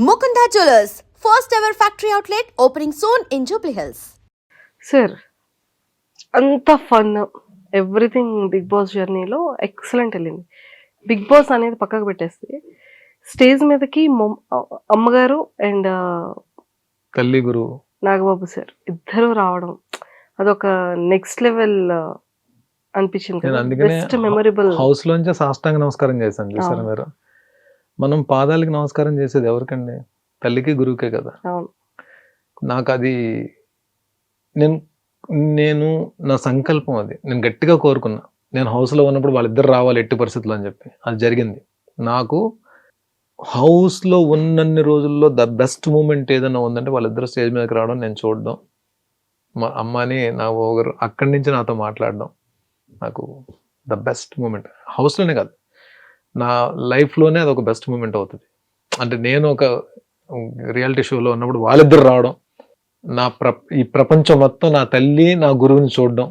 Mukunda Jewelers, first ever factory outlet opening soon in Jubilee Hills. Sir అంత fun everything big boss జర్నీలో excellent వెళ్ళింది. Big boss అనేది పక్కకు పెట్టేస్తే stage మీదకి అమ్మగారు అండ్ తల్లి గురువు నాగబాబు సార్ ఇద్దరు రావడం అదొక నెక్స్ట్ లెవెల్ అనిపించింది. నేను అందుకనే బెస్ట్ మెమరబుల్. హౌస్ లోంచి సాష్టాంగ నమస్కారం చేశాను చూసారా మీరు. మనం పాదాలకి నమస్కారం చేసేది ఎవరికండి? తల్లికి గురువుకే కదా. అవును. నాకు అది నేను నా సంకల్పం, అది నేను గట్టిగా కోరుకున్నా. నేను హౌస్లో ఉన్నప్పుడు వాళ్ళిద్దరు రావాలి ఎట్టి పరిస్థితుల్లో అని చెప్పి అది జరిగింది. నాకు హౌస్లో ఉన్నన్ని రోజుల్లో ద బెస్ట్ మూమెంట్ ఏదైనా ఉందంటే వాళ్ళిద్దరు స్టేజ్ మీదకి రావడం, నేను చూడడం, మా అమ్మని నా ఓగరు అక్కడి నుంచి నాతో మాట్లాడడం నాకు ద బెస్ట్ మూమెంట్. హౌస్లోనే కాదు, నా లైఫ్లోనే అది ఒక బెస్ట్ మూమెంట్ అవుతుంది. అంటే నేను ఒక రియాలిటీ షోలో ఉన్నప్పుడు వాళ్ళిద్దరు రావడం, ఈ ప్రపంచం మొత్తం నా తల్లి నా గురువుని చూడడం,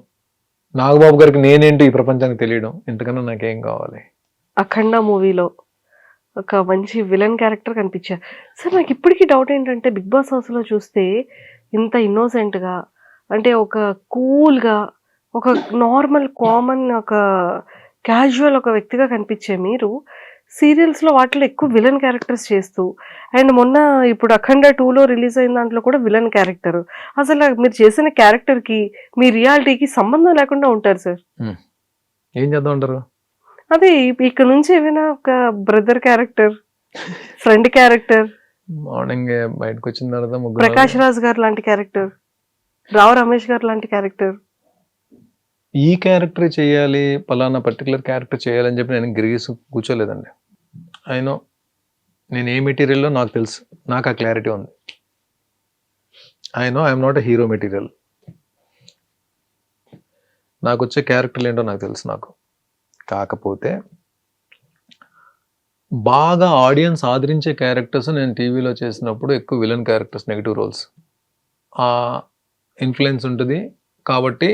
నాగబాబు గారికి నేనేంటి ఈ ప్రపంచానికి తెలియడం, ఇంతకన్నా నాకేం కావాలి. అఖండ మూవీలో ఒక మంచి విలన్ క్యారెక్టర్ కనిపించారు సార్. నాకు ఇప్పటికీ డౌట్ ఏంటంటే బిగ్ బాస్ హౌస్లో చూస్తే ఇంత ఇన్నోసెంట్గా, అంటే ఒక కూల్గా, ఒక నార్మల్ కామన్ ఒక క్యాజువల్ ఒక వ్యక్తిగా కనిపించే మీరు సీరియల్స్లో వాటిలో ఎక్కువ విలన్ క్యారెక్టర్స్ చేస్తూ, అండ్ మొన్న ఇప్పుడు అఖండ 2లో రిలీజ్ అయిన దాంట్లో కూడా విలన్ క్యారెక్టర్. అసలు మీరు చేసిన క్యారెక్టర్కి మీ రియాలిటీకి సంబంధం లేకుండా ఉంటారు సార్. ఏం చేద్దాం అంటారు? అదే ఇక్కడ నుంచి ఏమైనా ఒక brother character, friend character, morning బయటకు వచ్చిన తర్వాత ప్రకాష్ రాజ్ గారు లాంటి క్యారెక్టర్, రావు రమేష్ గారు లాంటి క్యారెక్టర్, ఈ క్యారెక్టర్ చేయాలి, పలానా పర్టికులర్ క్యారెక్టర్ చేయాలని చెప్పి నేను గిరిగీసి కూర్చోలేదండి. అయినో నేను ఏ మెటీరియల్లో నాకు తెలుసు, నాకు ఆ క్లారిటీ ఉంది. I'm not a hero material. నాకు వచ్చే క్యారెక్టర్లు ఏంటో నాకు తెలుసు. నాకు కాకపోతే బాగా ఆడియన్స్ ఆదరించే క్యారెక్టర్స్ నేను టీవీలో చేసినప్పుడు ఎక్కువ విలన్ క్యారెక్టర్స్, నెగిటివ్ రోల్స్ ఆ ఇన్ఫ్లుయెన్స్ ఉంటుంది కాబట్టి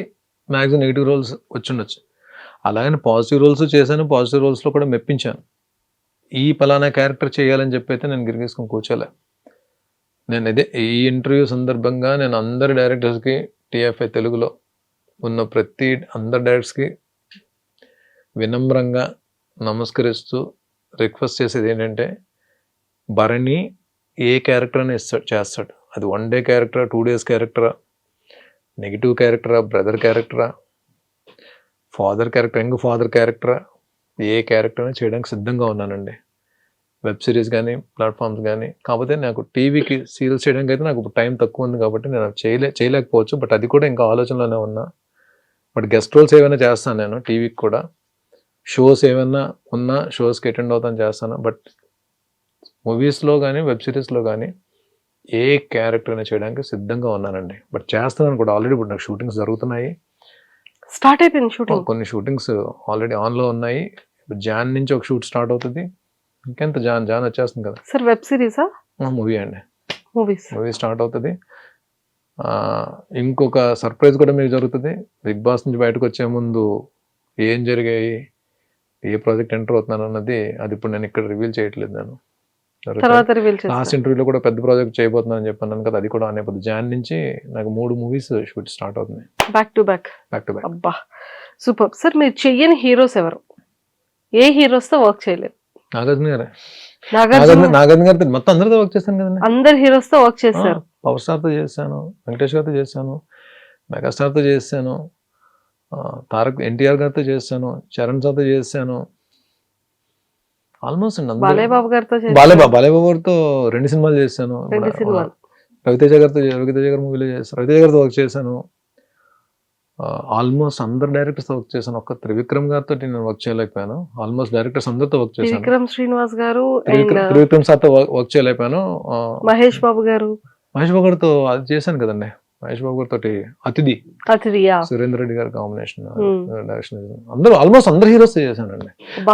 మ్యాక్సిమం నెగిటివ్ రోల్స్ వచ్చిండొచ్చు. అలాగని పాజిటివ్ రోల్స్ చేశాను, పాజిటివ్ రోల్స్లో కూడా మెప్పించాను. ఈ పలానా క్యారెక్టర్ చేయాలని చెప్పి అయితే నేను గిరిగేసుకొని కూర్చోలే. నేను ఇదే ఈ ఇంటర్వ్యూ సందర్భంగా నేను అందరి డైరెక్టర్స్కి, టీఎఫ్ఐ తెలుగులో ఉన్న ప్రతి అందరి డైరెక్టర్స్కి వినమ్రంగా నమస్కరిస్తూ రిక్వెస్ట్ చేసేది ఏంటంటే, భరణి ఏ క్యారెక్టర్ అని చేస్తాడు. అది 1 డే క్యారెక్టరా, 2 days క్యారెక్టరా, నెగిటివ్ క్యారెక్టరా, బ్రదర్ క్యారెక్టరా, ఫాదర్ క్యారెక్టర్, యంగ్ ఫాదర్ క్యారెక్టరా, ఏ క్యారెక్టర్ అని చేయడానికి సిద్ధంగా ఉన్నానండి. వెబ్ సిరీస్ కానీ, ప్లాట్ఫామ్స్ కానీ. కాకపోతే నాకు టీవీకి సీరియల్స్ చేయడానికి అయితే నాకు టైం తక్కువ ఉంది కాబట్టి నేను చేయలేకపోవచ్చు. బట్ అది కూడా ఇంకా ఆలోచనలోనే ఉన్నా. బట్ గెస్ట్ రోల్స్ ఏమైనా చేస్తాను నేను టీవీకి కూడా. షోస్ ఏమైనా ఉన్నా షోస్కి అటెండ్ అవుతాను, చేస్తాను. బట్ మూవీస్లో కానీ వెబ్ సిరీస్లో కానీ ఏ క్యారెక్టర్ అయినా చేయడానికి సిద్ధంగా ఉన్నానండి. బట్ చేస్తున్నాను కూడా ఆల్రెడీ. ఇప్పుడు నాకు షూటింగ్స్ జరుగుతున్నాయి, స్టార్ట్ అయిపోయింది షూటింగ్. కొన్ని షూటింగ్స్ ఆల్రెడీ ఆన్లో ఉన్నాయి. జాన్ నుంచి ఒక షూట్ స్టార్ట్ అవుతుంది. ఇంకెంత జాన్ వచ్చేస్తుంది కదా సార్. వెబ్ సిరీసా? మూవీ అండి. మూవీ స్టార్ట్ అవుతుంది. ఇంకొక సర్ప్రైజ్ కూడా మీకు జరుగుతుంది. బిగ్ బాస్ నుంచి బయటకు వచ్చే ముందు ఏం జరిగాయి, ఏ ప్రాజెక్ట్ ఎంటర్ అవుతున్నాను అన్నది అది ఇప్పుడు నేను ఇక్కడ రివీల్ చేయట్లేదు. నేను లాస్ట్ ఇంటర్వ్యూలో కూడా పెద్ద ప్రాజెక్ట్ చేయబోతున్నాను అని చెప్పాను కదా, అది కూడా అనేపోతుంది. జాన్ నుంచి నాకు 3 movies షూట్ స్టార్ట్ అవుతున్నాయి, బ్యాక్ టు బ్యాక్. అబ్బా సూపర్ సార్. మీరు చెయ్యని హీరోస్ ఎవరు? ఏ హీరోస్తో వర్క్ చేయలేదు? నాగార్జున గారితో మొత్తం అందరితో వర్క్ చేశాను కదండి. అందరు హీరోస్తో వర్క్ చేశారు. పవర్ స్టార్తో చేశాను, వెంకటేష్ గారితో చేశాను, మెగాస్టార్తో చేశాను, తారక్ ఎన్టీఆర్ గారితో చేశాను, చరణ్ సార్తో చేశాను. ఆల్మోస్ట్ బాలేబాబు గారితో బాలేబాబు గారితో 2 సినిమాలు చేశాను. రవితేజ గారి మూవీలో చేశాను, రవితేజ గారితో వర్క్ చేశాను. ఆల్మోస్ట్ అందరు డైరెక్టర్స్ వర్క్ చేశాను. ఒక్క త్రివిక్రమ్ గారితో నేను వర్క్ చేయలేకపోయాను. ఆల్మోస్ట్ డైరెక్టర్స్ అందరితో వర్క్ చేశాను. విక్రమ్ శ్రీనివాస్ గారు, త్రివిక్రమ్ సార్తో వర్క్ చేయలేకపోయాను. మహేష్ బాబు గారితో అది చేశాను కదండి. మహేష్ బాబు గారితో అతిథి సురేందర్ రెడ్డి గారి కాంబినేషన్ డైరెక్షన్. అందరూ ఆల్మోస్ట్ అందరు హీరోస్ చేశానండి.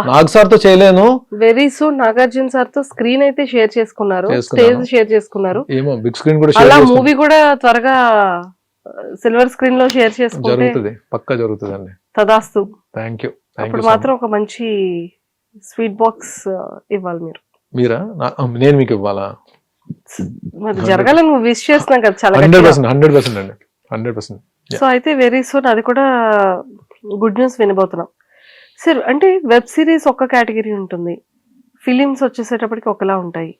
నాగ్ సార్ తో చేయలేను. వెరీ సూన్ నాగార్జున సార్ తో స్క్రీన్ అయితే షేర్ చేసుకున్నారు, స్టేజ్ షేర్ చేసుకున్నారు. ఏమో బిగ్ స్క్రీన్ కూడా అలా మూవీ కూడా త్వరగా సిల్వర్ స్క్రీన్ లో షేర్ చేసుకుంటే జరుగుతుంది, పక్కా జరుగుతుంది అండి. తదాస్తు. Thank you. అప్పుడు మాత్రం ఒక మంచి స్వీట్ బాక్స్ ఇవ్వాలి. మీరా? నేను మీకు ఇవ్వాలా? మరి జరగాలని నువ్వు విష్ చేస్తున్నాం కదా చాలా 100% 100% అండి 100%. సో అయితే వెరీ సూన్ అది కూడా గుడ్ న్యూస్ వినబోతున్నాం సార్. అంటే వెబ్ సిరీస్ ఒక కేటగిరీ ఉంటుంది, ఫిలిమ్స్ వచ్చేసేటప్పటికి ఒకలా ఉంటాయి,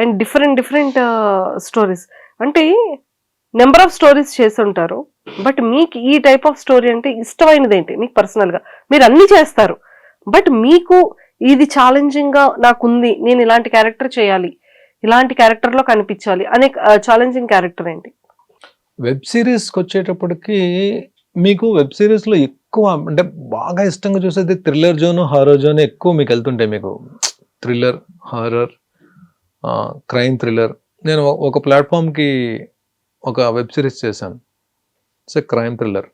అండ్ డిఫరెంట్ స్టోరీస్. అంటే నెంబర్ ఆఫ్ స్టోరీస్ చేసి ఉంటారు, బట్ మీకు ఈ టైప్ ఆఫ్ స్టోరీ అంటే ఇష్టమైనది ఏంటి మీకు పర్సనల్గా? మీరు అన్ని చేస్తారు, బట్ మీకు ఇది ఛాలెంజింగ్ గా నాకుంది, నేను ఇలాంటి క్యారెక్టర్ చేయాలి, ఇలాంటి క్యారెక్టర్ లో కనిపించాలి అనే ఛాలెంజింగ్ క్యారెక్టర్ ఏంటి? వెబ్ సిరీస్కి వచ్చేటప్పటికి మీకు వెబ్ సిరీస్లో ఎక్కువ అంటే బాగా ఇష్టంగా చూసేది థ్రిల్లర్ జోన్, హారర్ జోన్ ఎక్కువ మీకు వెళ్తుంటాయి. మీకు థ్రిల్లర్, హారర్, క్రైమ్ థ్రిల్లర్. నేను ఒక ప్లాట్ఫామ్కి ఒక వెబ్ సిరీస్ చేశాను, ఇట్స్ క్రైమ్ థ్రిల్లర్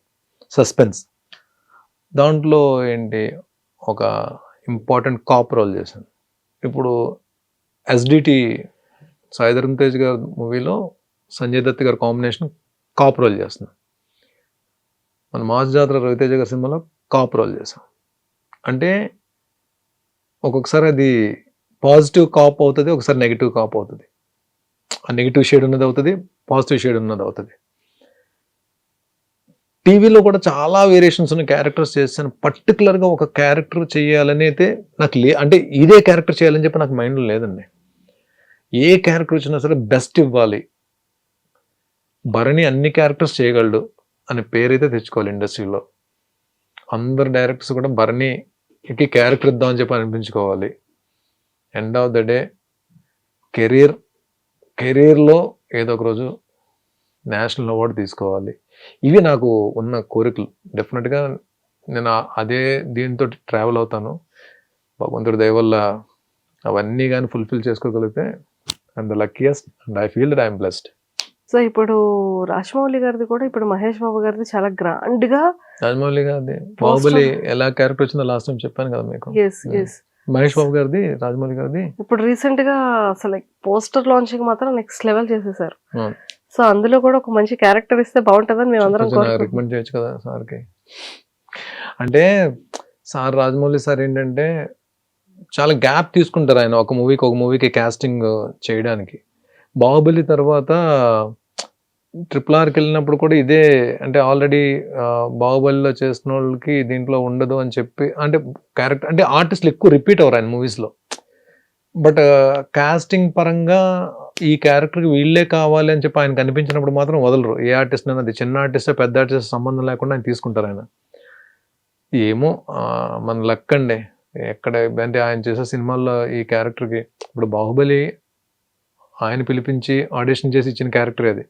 సస్పెన్స్. దాంట్లో ఏంటి ఒక ఇంపార్టెంట్ కాప్ రోల్ చేశాను. ఇప్పుడు ఎస్డిటి సాయి ధరమ్ తేజ్ గారి మూవీలో సంజయ్ దత్ గారి కాంబినేషన్ కాప్ రోల్ చేస్తున్నాం. మన మాస్ జాతర రవితేజ గారి సినిమాలో కాప్ రోల్ చేసాం. అంటే ఒక్కొక్కసారి అది పాజిటివ్ కాప్ అవుతుంది, ఒకసారి నెగిటివ్ కాప్ అవుతుంది. ఆ నెగిటివ్ షేడ్ ఉన్నది అవుతుంది, పాజిటివ్ షేడ్ ఉన్నది అవుతుంది. టీవీలో కూడా చాలా వేరియేషన్స్ ఉన్న క్యారెక్టర్స్ చేశాను. పర్టికులర్గా ఒక క్యారెక్టర్ చేయాలని అయితే నాకు అంటే ఇదే క్యారెక్టర్ చేయాలని చెప్పి నాకు మైండ్లో లేదండి. ఏ క్యారెక్టర్ వచ్చినా సరే బెస్ట్ ఇవ్వాలి. భరణి అన్ని క్యారెక్టర్స్ చేయగలడు అనే పేరైతే తెచ్చుకోవాలి ఇండస్ట్రీలో. అందరు డైరెక్టర్స్ కూడా భరణికి క్యారెక్టర్ ఇద్దామని చెప్పి అనిపించుకోవాలి. ఎండ్ ఆఫ్ ద డే కెరీర్లో ఏదో ఒక రోజు నేషనల్ అవార్డు తీసుకోవాలి. ఇవి నాకు ఉన్న కోరికలు. డెఫినెట్గా నేను అదే దీంతో ట్రావెల్ అవుతాను. భగవంతుడి దయ వల్ల అవన్నీ కానీ ఫుల్ఫిల్ చేసుకోగలిగితే I'm the luckiest and I feel that I'm blessed. So ఇప్పుడు రాజమౌళి గారిది కూడా, ఇప్పుడు మహేష్ బాబు గారిది చాలా గ్రాండ్ గా. రాజమౌళి గారిది బాహుబలి ఎలా క్యారెక్టర్ వచ్చిందో లాస్ట్ టైం చెప్పాను కదా మీకు. మహేష్ బాబు గారిది, రాజమౌళి గారిది ఇప్పుడు రీసెంట్ గా అసలు పోస్టర్ లాంచింగ్ మాత్రం నెక్స్ట్ లెవెల్ చేసేసారు. సో అందులో కూడా ఒక మంచి క్యారెక్టర్ ఇస్తే బాగుంటుందని మేము అందరం రికమెండ్ చేయొచ్చు కదా సార్కి. అంటే సార్ రాజమౌళి సార్ ఏంటంటే చాలా గ్యాప్ తీసుకుంటారు ఆయన ఒక మూవీకి కాస్టింగ్ చేయడానికి. బాహుబలి తర్వాత RRRకి వెళ్ళినప్పుడు కూడా ఇదే, అంటే ఆల్రెడీ బాహుబలిలో చేసిన వాళ్ళకి దీంట్లో ఉండదు అని చెప్పి, అంటే క్యారెక్టర్ అంటే ఆర్టిస్టులు ఎక్కువ రిపీట్ అవ్వరు ఆయన మూవీస్లో. బట్ కాస్టింగ్ పరంగా ఈ క్యారెక్టర్కి వీళ్ళే కావాలి అని చెప్పి ఆయన కనిపించినప్పుడు మాత్రం వదలరు. ఏ ఆర్టిస్ట్ అయినా, అది చిన్న ఆర్టిస్ట్ పెద్ద ఆర్టిస్ట్ సంబంధం లేకుండా ఆయన తీసుకుంటారు. ఆయన ఏమో మన లక్ అండి. ఎక్కడ అంటే ఆయన చేసే సినిమాల్లో ఈ క్యారెక్టర్కి, ఇప్పుడు బాహుబలి ఆయన పిలిపించి ఆడిషన్ చేసి ఇచ్చిన క్యారెక్టర్ అది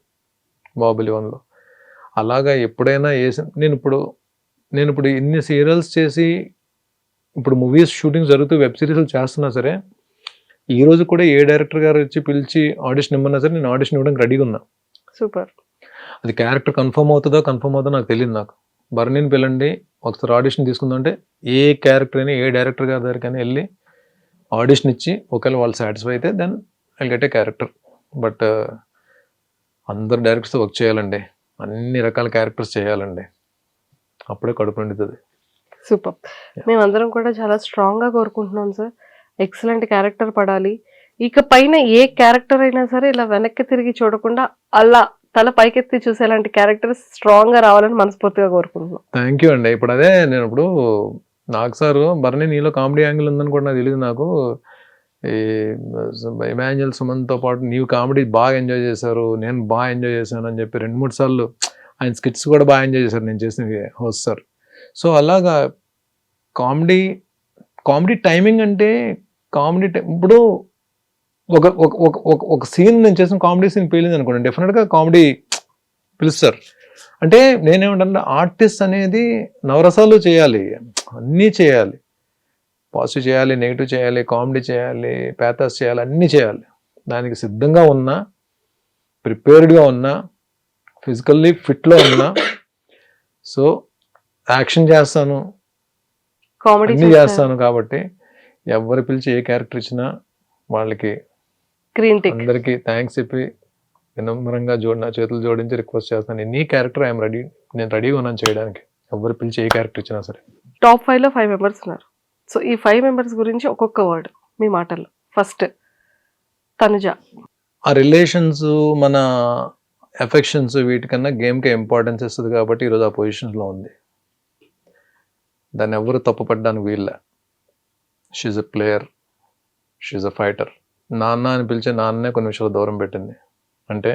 బాహుబలి 1లో. అలాగా ఎప్పుడైనా నేను ఇప్పుడు ఇన్ని సీరియల్స్ చేసి ఇప్పుడు మూవీస్ షూటింగ్ జరుగుతూ వెబ్ సిరీస్లు చేస్తున్నా సరే, ఈ రోజు కూడా ఏ డైరెక్టర్ గారు వచ్చి పిలిచి ఆడిషన్ ఇమ్మన్నా సరే నేను ఆడిషన్ ఇవ్వడానికి రెడీగా ఉన్నా. సూపర్. అది క్యారెక్టర్ కన్ఫర్మ్ అవుతుందో నాకు తెలియదు. నాకు భరణిని పిల్లండి ఒకసారి ఆడిషన్ తీసుకుందాం అంటే ఏ క్యారెక్టర్ అయినా ఏ డైరెక్టర్ గారి దగ్గరికైనా వెళ్ళి ఆడిషన్ ఇచ్చి ఒకవేళ వాళ్ళు సాటిస్ఫై అయితే then I get a character. But అందరు డైరెక్టర్స్ వర్క్ చేయాలండి, అన్ని రకాల క్యారెక్టర్స్ చేయాలండి, అప్పుడే కడుపు నిండుతుంది. సూపర్. మేమందరం కూడా చాలా స్ట్రాంగ్గా కోరుకుంటున్నాం సార్, ఎక్సలెంట్ క్యారెక్టర్ పడాలి. ఇక పైన ఏ క్యారెక్టర్ అయినా సరే ఇలా వెనక్కి తిరిగి చూడకుండా అలా తల పైకెత్తి చూసేలాంటి క్యారెక్టర్స్ స్ట్రాంగ్గా రావాలని మనస్ఫూర్తిగా కోరుకుంటున్నాం. థ్యాంక్ యూ అండి. ఇప్పుడు అదే నేను ఇప్పుడు నాకు సార్ భరణి నీలో కామెడీ యాంగిల్ ఉందని కూడా నాకు తెలియదు. నాకు ఈ ఇమాన్యుయల్ సుమన్తో పాటు నీవు కామెడీ బాగా ఎంజాయ్ చేశారు, నేను బాగా ఎంజాయ్ చేశాను అని చెప్పి 2-3 సార్లు ఆయన స్కిట్స్ కూడా బాగా ఎంజాయ్ చేశారు నేను చేసిన హోస్ట్ సార్. సో అలాగా కామెడీ టైమింగ్ అంటే ఇప్పుడు ఒక సీన్ నేను చేసిన కామెడీ సీన్ పేలింది అనుకోండి, డెఫినెట్గా కామెడీ పిలుస్తారు. అంటే నేనేమంటే ఆర్టిస్ట్ అనేది నవరసాలు చేయాలి, అన్నీ చేయాలి, పాజిటివ్ చేయాలి, నెగిటివ్ చేయాలి, కామెడీ చేయాలి, ప్యాథాస్ చేయాలి, అన్నీ చేయాలి. దానికి సిద్ధంగా ఉన్నా, ప్రిపేర్డ్గా ఉన్నా, ఫిజికల్లీ ఫిట్లో ఉన్నా. సో యాక్షన్ చేస్తాను, కామెడీ చేస్తాను. కాబట్టి ఎవరు పిలిచి ఏ క్యారెక్టర్ ఇచ్చినా వాళ్ళకి అందరికీ థ్యాంక్స్ చెప్పి వినమ్రంగా నా చేతులు జోడించి రిక్వెస్ట్ చేస్తాను, ఎనీ క్యారెక్టర్ ఐఎమ్ రెడీ, నేను రెడీగా ఉన్నాను చేయడానికి. ఎవరు పిలిచి ఏ క్యారెక్టర్ ఇచ్చినా సరే. టాప్ 5లో 5 మెంబర్స్ ఉన్నారు. సో ఈ 5 మెంబర్స్ గురించి ఒక్కొక్క వర్డ్ మీ మాటల్లో. ఫస్ట్ తనుజ. ఆ రిలేషన్స్, మన ఎఫెక్షన్స్ వీటికన్నా గేమ్‌కే ఇంపార్టెన్స్ ఇస్తది కాబట్టి ఈరోజు ఆ పొజిషన్‌లో ఉంది. దాన్ని ఎవ్వరు తప్పుపట్టడానికి వీల్లా. She is a player. She is a fighter. నాన్న అని పిలిచే నాన్నే కొన్ని విషయాలు దూరం పెట్టింది. అంటే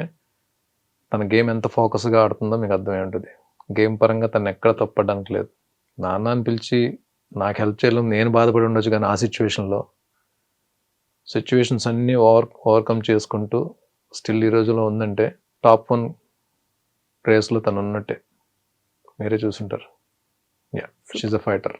తన గేమ్ ఎంత ఫోకస్‌గా ఆడుతుందో మీకు అర్థమై ఉంటది. గేమ్ పరంగా తనని ఎక్కడ తప్పుపట్టడానికి లేదు. నాన్న అని పిలిచి నాకు హెల్ప్ చేయలేం, నేను బాధపడి ఉండొచ్చు కానీ ఆ సిచ్యువేషన్స్ అన్నీ ఓవర్‌కమ్ చేసుకుంటూ స్టిల్ ఈ రోజులో ఉందంటే టాప్ 1 రేస్‌లో తను ఉన్నట్టే. మీరే చూసుంటారు. She is a fighter.